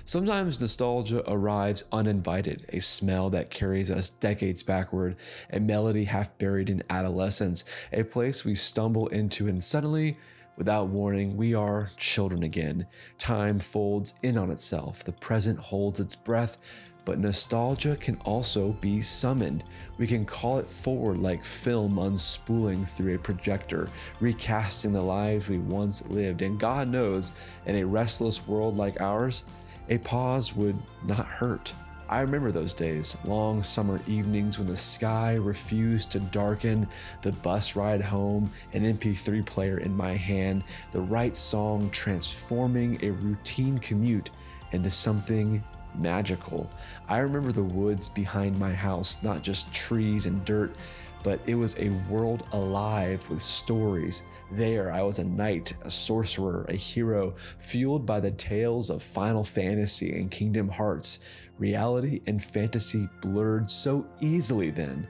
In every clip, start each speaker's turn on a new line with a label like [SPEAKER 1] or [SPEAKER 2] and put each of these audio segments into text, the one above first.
[SPEAKER 1] Sometimes nostalgia arrives uninvited, a smell that carries us decades backward, a melody half buried in adolescence, a place we stumble into and suddenly, without warning, we are children again. Time folds in on itself, the present holds its breath, but nostalgia can also be summoned. We can call it forward like film unspooling through a projector, recasting the lives we once lived, and God knows, in a restless world like ours, a pause would not hurt. I remember those days, long summer evenings when the sky refused to darken, the bus ride home, an MP3 player in my hand, the right song transforming a routine commute into something magical. I remember the woods behind my house, not just trees and dirt, but it was a world alive with stories. There, I was a knight, a sorcerer, a hero, fueled by the tales of Final Fantasy and Kingdom Hearts. Reality and fantasy blurred so easily then,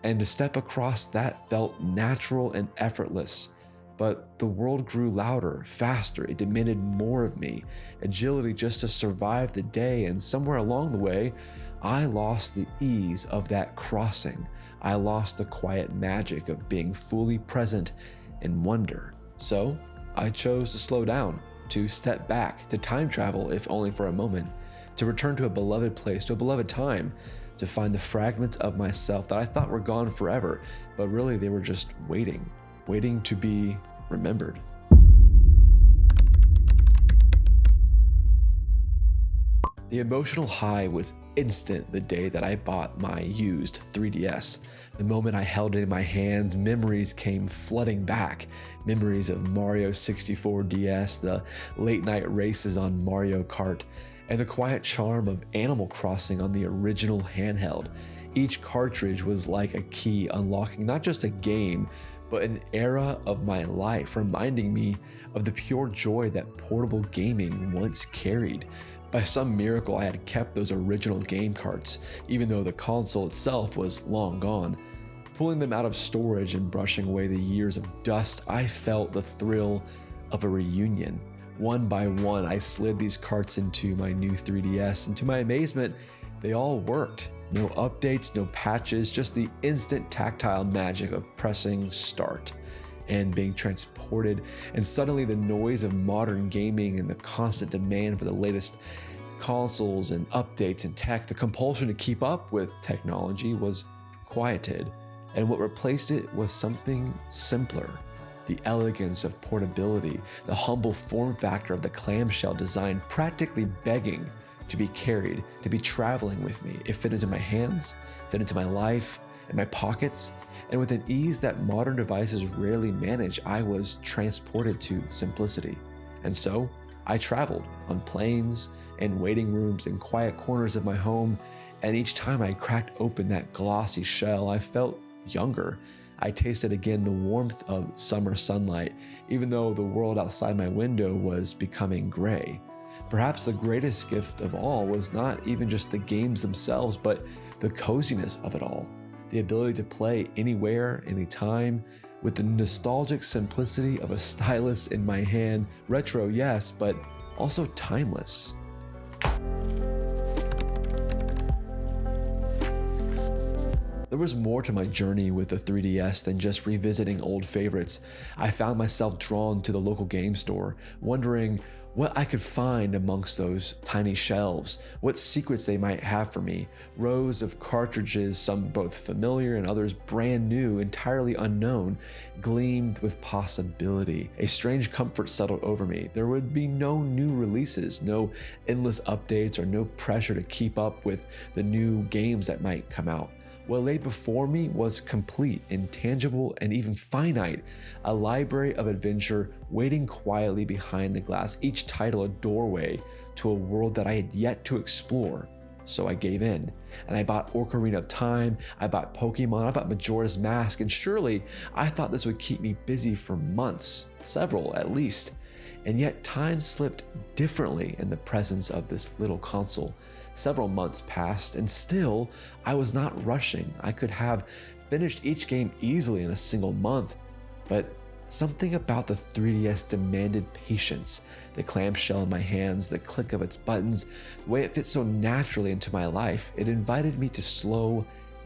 [SPEAKER 1] and to step across that felt natural and effortless. But the world grew louder, faster, it demanded more of me, agility just to survive the day, and somewhere along the way, I lost the ease of that crossing. I lost the quiet magic of being fully present in wonder. So I chose to slow down, to step back, to time travel, if only for a moment, to return to a beloved place, to a beloved time, to find the fragments of myself that I thought were gone forever, but really they were just waiting to be remembered. The emotional high was instant the day that I bought my used 3DS. The moment I held it in my hands, memories came flooding back. Memories of Mario 64 DS, the late night races on Mario Kart, and the quiet charm of Animal Crossing on the original handheld. Each cartridge was like a key unlocking not just a game, but an era of my life, reminding me of the pure joy that portable gaming once carried. By some miracle, I had kept those original game carts, even though the console itself was long gone. Pulling them out of storage and brushing away the years of dust, I felt the thrill of a reunion. One by one, I slid these carts into my new 3DS, and to my amazement, they all worked. No updates, no patches, just the instant tactile magic of pressing start and being transported, and suddenly the noise of modern gaming and the constant demand for the latest consoles and updates and tech, the compulsion to keep up with technology was quieted, and what replaced it was something simpler. The elegance of portability, the humble form factor of the clamshell design, practically begging to be carried, to be traveling with me. It fit into my hands, fit into my life, in my pockets, and with an ease that modern devices rarely manage, I was transported to simplicity. And so I traveled on planes and waiting rooms and quiet corners of my home, and each time I cracked open that glossy shell, I felt younger. I tasted again the warmth of summer sunlight, even though the world outside my window was becoming gray. Perhaps the greatest gift of all was not even just the games themselves, but the coziness of it all. The ability to play anywhere, anytime, with the nostalgic simplicity of a stylus in my hand. Retro, yes, but also timeless. There was more to my journey with the 3DS than just revisiting old favorites. I found myself drawn to the local game store, wondering what I could find amongst those tiny shelves, what secrets they might have for me. Rows of cartridges, some both familiar and others brand new, entirely unknown, gleamed with possibility. A strange comfort settled over me. There would be no new releases, no endless updates, or no pressure to keep up with the new games that might come out. What lay before me was complete, intangible, and even finite, a library of adventure waiting quietly behind the glass, each title a doorway to a world that I had yet to explore. So I gave in, and I bought Ocarina of Time, I bought Pokemon, I bought Majora's Mask, and surely I thought this would keep me busy for months, several at least. And yet time slipped differently in the presence of this little console. Several months passed, and still I was not rushing. I could have finished each game easily in a single month, but Something about the 3DS demanded patience. The clamshell in my hands, the click of its buttons, the way it fit so naturally into my life, it invited me to slow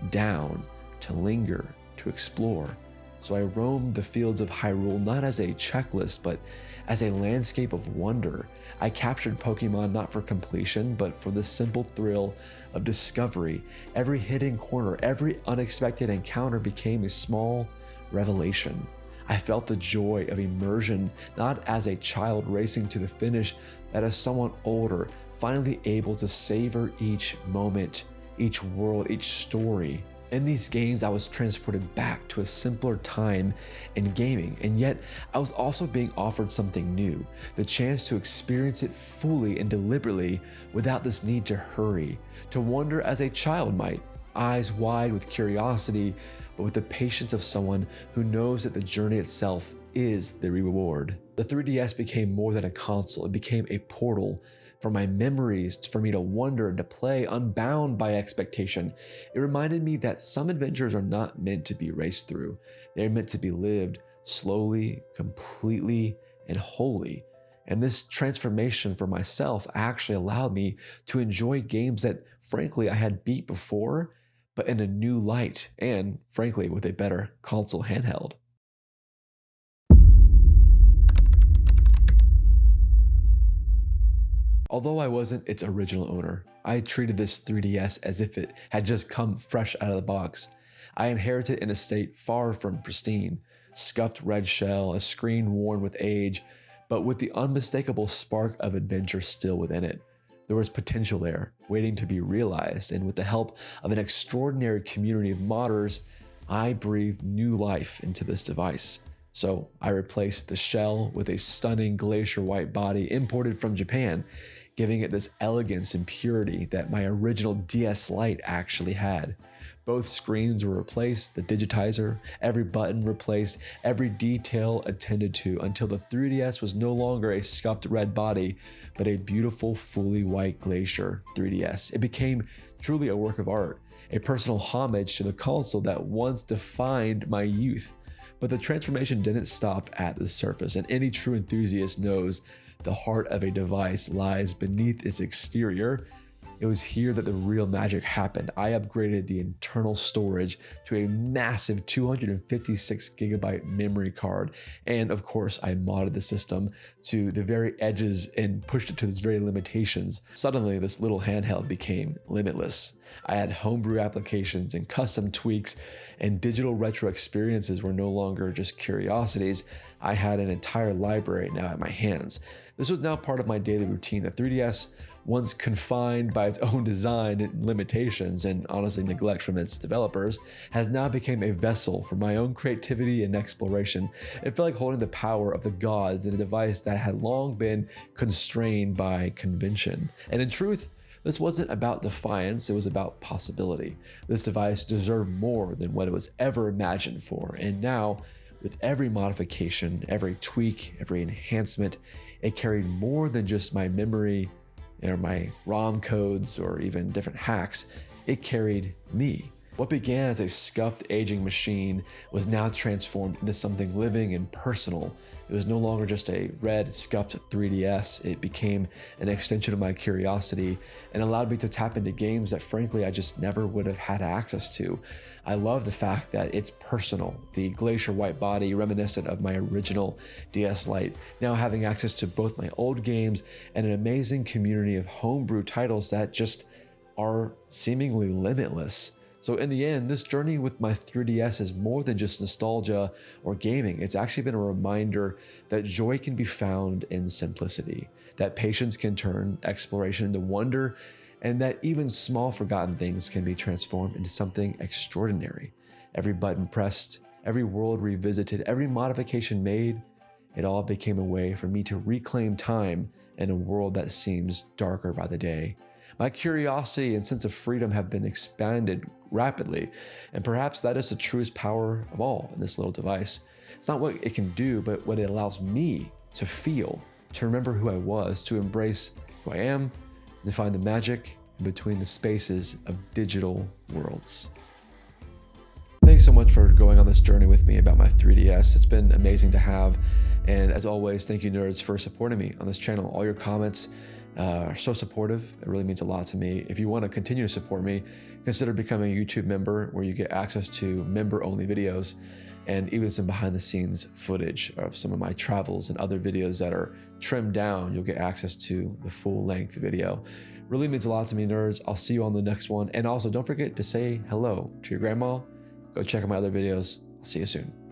[SPEAKER 1] down, to linger, to explore. So I roamed the fields of Hyrule not as a checklist, but as a landscape of wonder. I captured Pokemon not for completion, but for the simple thrill of discovery. Every hidden corner, every unexpected encounter became a small revelation. I felt the joy of immersion, not as a child racing to the finish, but as someone older, finally able to savor each moment, each world, each story. In these games, I was transported back to a simpler time in gaming, and yet I was also being offered something new, the chance to experience it fully and deliberately without this need to hurry, to wonder as a child might, eyes wide with curiosity, but with the patience of someone who knows that the journey itself is the reward. The 3DS became more than a console. It became a portal for my memories, for me to wonder and to play, unbound by expectation. It reminded me that some adventures are not meant to be raced through. They're meant to be lived slowly, completely, and wholly. And this transformation for myself actually allowed me to enjoy games that, frankly, I had beat before, but in a new light, and frankly, with a better console handheld. Although I wasn't its original owner, I treated this 3DS as if it had just come fresh out of the box. I inherited it in a state far from pristine, scuffed red shell, a screen worn with age, but with the unmistakable spark of adventure still within it. There was potential there, waiting to be realized, and with the help of an extraordinary community of modders, I breathed new life into this device. So I replaced the shell with a stunning glacier white body imported from Japan, giving it this elegance and purity that my original DS Lite actually had. Both screens were replaced, the digitizer, every button replaced, every detail attended to, until the 3DS was no longer a scuffed red body, but a beautiful, fully white glacier 3DS. It became truly a work of art, a personal homage to the console that once defined my youth. But the transformation didn't stop at the surface, and any true enthusiast knows the heart of a device lies beneath its exterior. It was here that the real magic happened. I upgraded the internal storage to a massive 256 gigabyte memory card. And of course, I modded the system to the very edges and pushed it to its very limitations. Suddenly, this little handheld became limitless. I had homebrew applications and custom tweaks, and digital retro experiences were no longer just curiosities. I had an entire library now at my hands. This was now part of my daily routine. The 3DS, once confined by its own design and limitations and honestly neglect from its developers, has now become a vessel for my own creativity and exploration. It felt like holding the power of the gods in a device that had long been constrained by convention. And in truth, this wasn't about defiance, it was about possibility. This device deserved more than what it was ever imagined for. And now, with every modification, every tweak, every enhancement, it carried more than just my memory or my ROM codes or even different hacks. It carried me. What began as a scuffed aging machine was now transformed into something living and personal. It was no longer just a red scuffed 3DS. It became an extension of my curiosity and allowed me to tap into games that frankly I just never would have had access to. I love the fact that it's personal. The glacier white body reminiscent of my original DS Lite, now having access to both my old games and an amazing community of homebrew titles that just are seemingly limitless. So in the end, this journey with my 3DS is more than just nostalgia or gaming. It's actually been a reminder that joy can be found in simplicity, that patience can turn exploration into wonder, and that even small forgotten things can be transformed into something extraordinary. Every button pressed, every world revisited, every modification made, it all became a way for me to reclaim time in a world that seems darker by the day. My curiosity and sense of freedom have been expanded rapidly, and perhaps that is the truest power of all in this little device. It's not what it can do, but what it allows me to feel, to remember who I was, to embrace who I am, and to find the magic in between the spaces of digital worlds. Thank thanks so much for going on this journey with me about my 3DS. It's been amazing to have. And as always, thank you nerds for supporting me on this channel. All your comments are so supportive. It really means a lot to me. If you want to continue to support me, consider becoming a YouTube member where you get access to member-only videos and even some behind-the-scenes footage of some of my travels and other videos that are trimmed down. You'll get access to the full-length video. Really means a lot to me, nerds. I'll see you on the next one. And also, don't forget to say hello to your grandma. Go check out my other videos. I'll see you soon.